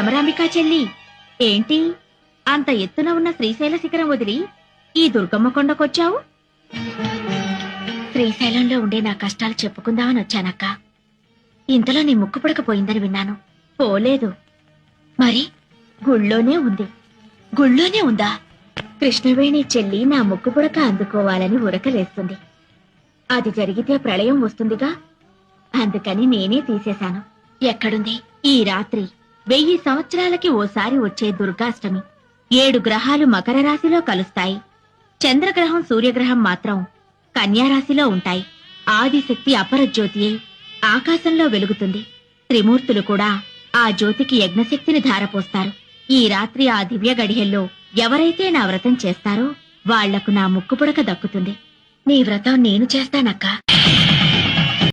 భ్రమరాంబికా చెల్లి, ఏంటి అంత ఎత్తున ఉన్న శ్రీశైల శిఖరం వదిలి ఈ దుర్గమ్మ కొండకొచ్చావు? శ్రీశైలంలో ఉండే నా కష్టాలు చెప్పుకుందామని వచ్చానక్క. ఇంతలో నీ ముక్కు పుడకపోయిందని విన్నాను. పోలేదు. మరి గుళ్ళోనే ఉంది. గుళ్ళోనే ఉందా? కృష్ణవేణి చెల్లి నా ముక్కు పుడక అందుకోవాలని ఉరకలేస్తుంది. అది జరిగితే ప్రళయం వస్తుందిగా, అందుకని నేనే తీసేశాను. ఎక్కడుంది? ఈ రాత్రి 1000 సంవత్సరాలకి ఓసారి వచ్చే దుర్గాష్టమి. 7 గ్రహాలు మకర రాశిలో కలుస్తాయి. చంద్రగ్రహం సూర్యగ్రహం మాత్రం కన్యారాశిలో ఉంటాయి. ఆదిశక్తి అపరజ్యోతి అయి ఆకాశంలో వెలుగుతుంది. త్రిమూర్తులు కూడా ఆ జ్యోతికి యజ్ఞశక్తిని ధారపోస్తారు. ఈ రాత్రి ఆ దివ్య గడియల్లో ఎవరైతే నా వ్రతం చేస్తారో వాళ్లకు నా ముక్కుపుడక దక్కుతుంది. నీ వ్రతం నేను చేస్తానక్కా.